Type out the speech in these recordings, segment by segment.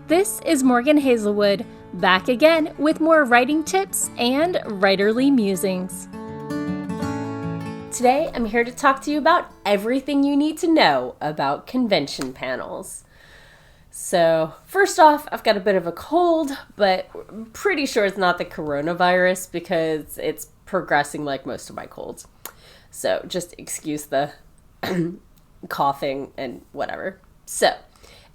This is Morgan Hazelwood, back again with more writing tips and writerly musings. Today, I'm here to talk to you about everything you need to know about convention panels. So, first off, I've got a bit of a cold, but I'm pretty sure it's not the coronavirus because it's progressing like most of my colds. So, just excuse the coughing and whatever. So,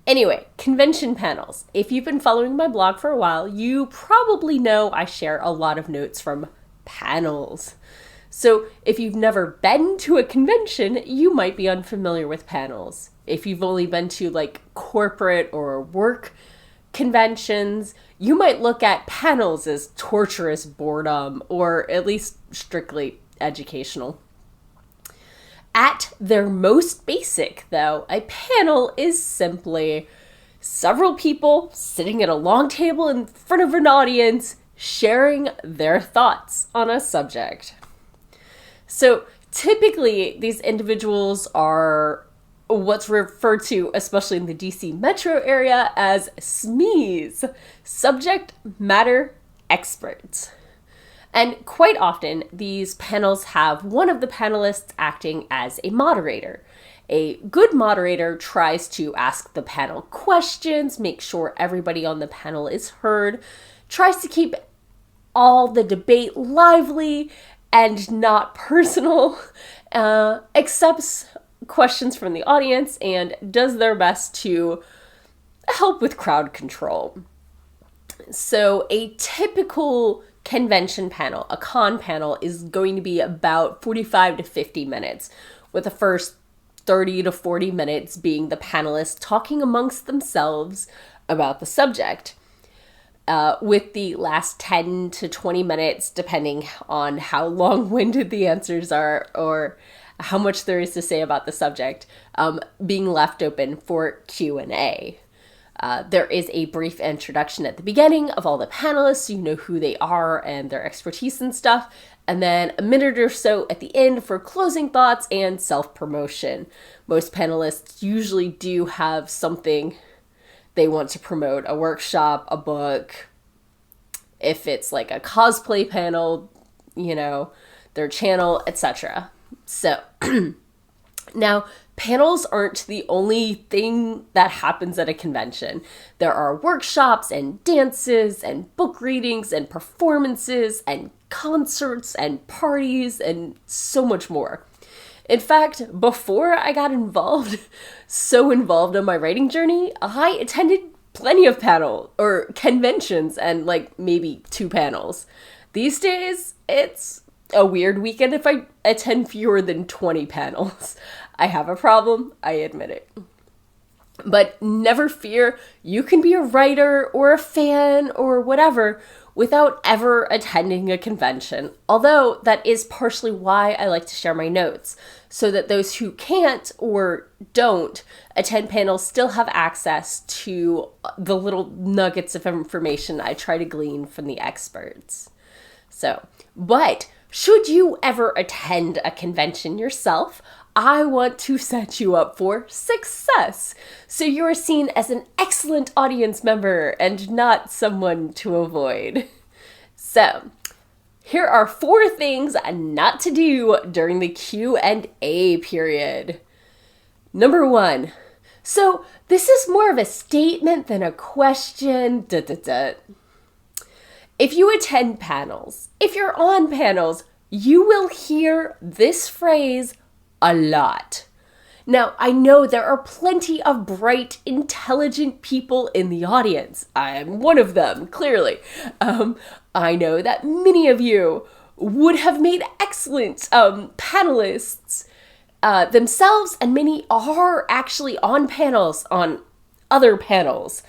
anyway, convention panels. If you've been following my blog for a while, you probably know I share a lot of notes from panels. So if you've never been to a convention, you might be unfamiliar with panels. If you've only been to like corporate or work conventions, you might look at panels as torturous boredom or at least strictly educational. At their most basic, though, a panel is simply several people sitting at a long table in front of an audience sharing their thoughts on a subject. So typically, these individuals are what's referred to, especially in the DC metro area, as SMEs, subject matter experts. And quite often, these panels have one of the panelists acting as a moderator. A good moderator tries to ask the panel questions, make sure everybody on the panel is heard, tries to keep all the debate lively and not personal, accepts questions from the audience, and does their best to help with crowd control. So a typical convention panel, a con panel, is going to be about 45 to 50 minutes, with the first 30 to 40 minutes being the panelists talking amongst themselves about the subject, with the last 10 to 20 minutes, depending on how long-winded the answers are or how much there is to say about the subject, being left open for Q&A. There is a brief introduction at the beginning of all the panelists, so you know who they are and their expertise and stuff, and then a minute or so at the end for closing thoughts and self-promotion. Most panelists usually do have something they want to promote, a workshop, a book. If it's like a cosplay panel, you know, their channel, etc. So, now, panels aren't the only thing that happens at a convention. There are workshops and dances and book readings and performances and concerts and parties and so much more. In fact, before I got so involved on my writing journey, I attended plenty of panel or conventions and like maybe 2 panels. These days, it's a weird weekend if I attend fewer than 20 panels. I have a problem, I admit it. But never fear, you can be a writer or a fan or whatever without ever attending a convention. Although that is partially why I like to share my notes, so that those who can't or don't attend panels still have access to the little nuggets of information I try to glean from the experts. But should you ever attend a convention yourself, I want to set you up for success, so you are seen as an excellent audience member and not someone to avoid. So, here are 4 things not to do during the Q&A period. Number 1. So, this is more of a statement than a question. If you attend panels, if you're on panels, you will hear this phrase a lot. Now, I know there are plenty of bright, intelligent people in the audience. I am one of them, clearly. I know that many of you would have made excellent panelists themselves, and many are actually on panels, on other panels.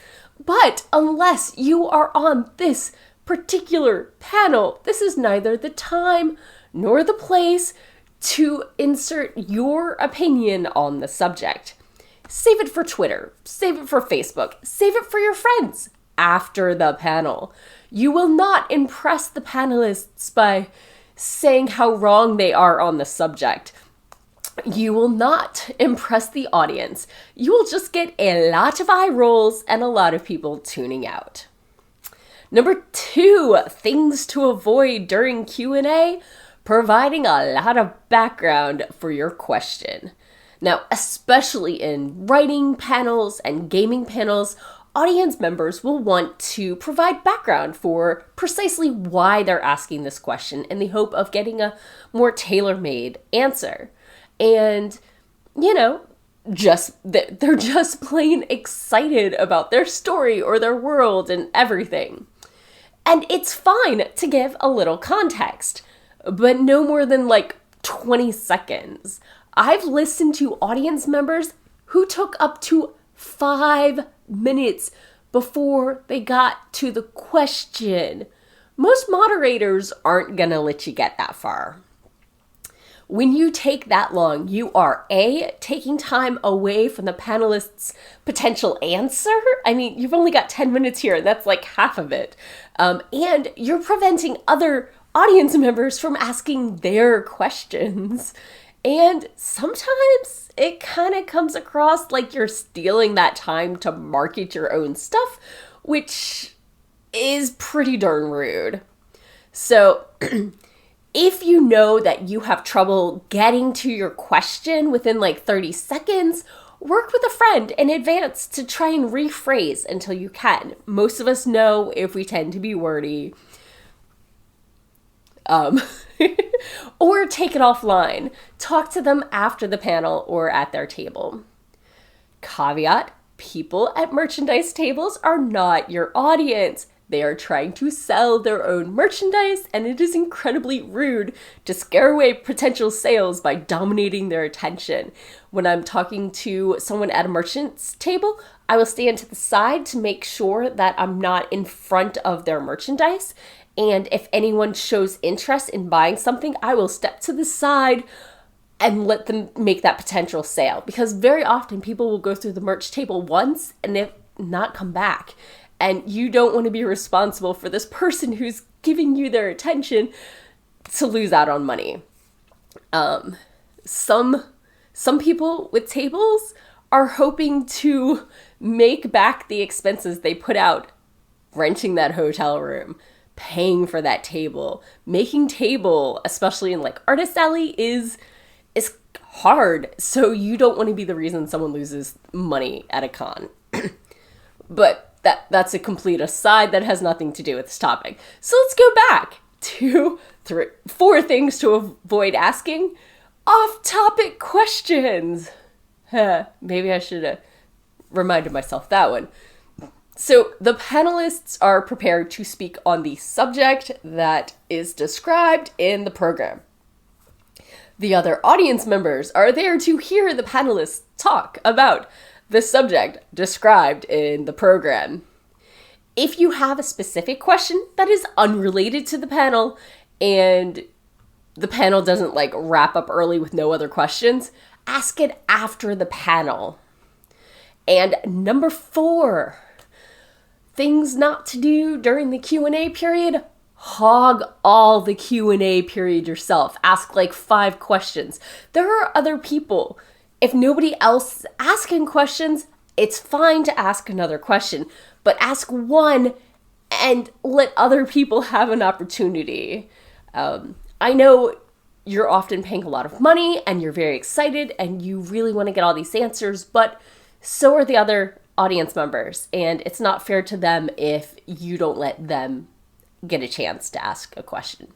But unless you are on this particular panel, this is neither the time nor the place to insert your opinion on the subject. Save it for Twitter, save it for Facebook, save it for your friends after the panel. You will not impress the panelists by saying how wrong they are on the subject. You will not impress the audience. You will just get a lot of eye rolls and a lot of people tuning out. Number 2, things to avoid during Q&A, providing a lot of background for your question. Now, especially in writing panels and gaming panels, audience members will want to provide background for precisely why they're asking this question in the hope of getting a more tailor-made answer. And, they're just plain excited about their story or their world and everything. And it's fine to give a little context, but no more than 20 seconds. I've listened to audience members who took up to 5 minutes before they got to the question. Most moderators aren't gonna let you get that far. When you take that long, you are A, taking time away from the panelist's potential answer. I mean, you've only got 10 minutes here, and that's like half of it. And you're preventing other audience members from asking their questions. And sometimes it kind of comes across like you're stealing that time to market your own stuff, which is pretty darn rude. So if you know that you have trouble getting to your question within 30 seconds, work with a friend in advance to try and rephrase until you can. Most of us know if we tend to be wordy. Or take it offline. Talk to them after the panel or at their table. Caveat, people at merchandise tables are not your audience. They are trying to sell their own merchandise, and it is incredibly rude to scare away potential sales by dominating their attention. When I'm talking to someone at a merchant's table, I will stand to the side to make sure that I'm not in front of their merchandise. And if anyone shows interest in buying something, I will step to the side and let them make that potential sale. Because very often people will go through the merch table once and if not come back. And you don't want to be responsible for this person who's giving you their attention to lose out on money. Some people with tables are hoping to make back the expenses they put out renting that hotel room, paying for that table. Making table, especially in Artist Alley, is hard. So you don't want to be the reason someone loses money at a con. But that's a complete aside that has nothing to do with this topic. So let's go back to 4 things to avoid asking. Off-topic questions. Maybe I should have reminded myself that one. So the panelists are prepared to speak on the subject that is described in the program. The other audience members are there to hear the panelists talk about the subject described in the program. If you have a specific question that is unrelated to the panel and the panel doesn't wrap up early with no other questions, ask it after the panel. And number 4, things not to do during the Q&A period. Hog all the Q&A period yourself. Ask 5 questions. There are other people. If nobody else is asking questions, it's fine to ask another question, but ask one and let other people have an opportunity. I know you're often paying a lot of money and you're very excited and you really want to get all these answers, but so are the other audience members, and it's not fair to them if you don't let them get a chance to ask a question.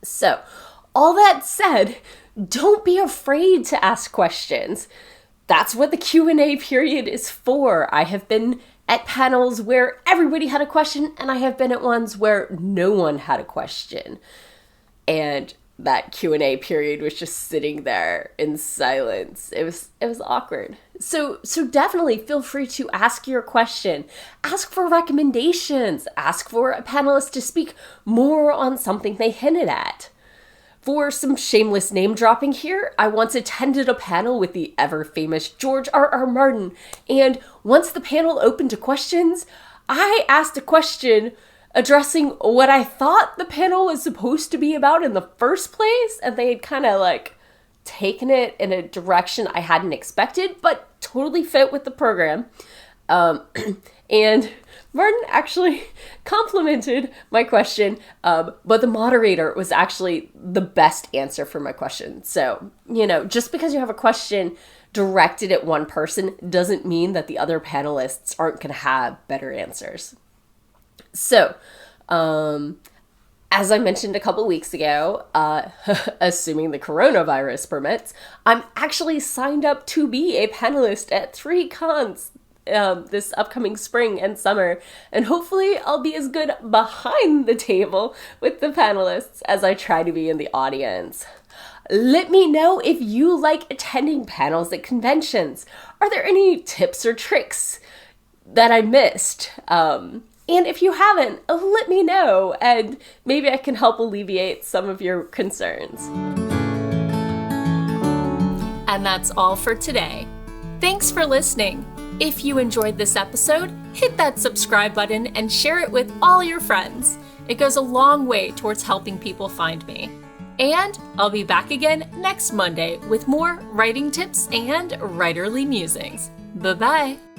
So, all that said, don't be afraid to ask questions. That's what the Q&A period is for. I have been at panels where everybody had a question, and I have been at ones where no one had a question. And that Q&A period was just sitting there in silence. It was awkward. So definitely feel free to ask your question. Ask for recommendations. Ask for a panelist to speak more on something they hinted at. For some shameless name dropping here, I once attended a panel with the ever-famous George R.R. Martin, and once the panel opened to questions, I asked a question addressing what I thought the panel was supposed to be about in the first place, and they had kind of taken it in a direction I hadn't expected, but totally fit with the program. And Martin actually complimented my question, but the moderator was actually the best answer for my question. So, just because you have a question directed at one person doesn't mean that the other panelists aren't going to have better answers. So, as I mentioned a couple weeks ago, assuming the coronavirus permits, I'm actually signed up to be a panelist at 3 cons this upcoming spring and summer, and hopefully I'll be as good behind the table with the panelists as I try to be in the audience. Let me know if you like attending panels at conventions. Are there any tips or tricks that I missed? And if you haven't, let me know, and maybe I can help alleviate some of your concerns. And that's all for today. Thanks for listening. If you enjoyed this episode, hit that subscribe button and share it with all your friends. It goes a long way towards helping people find me. And I'll be back again next Monday with more writing tips and writerly musings. Bye-bye.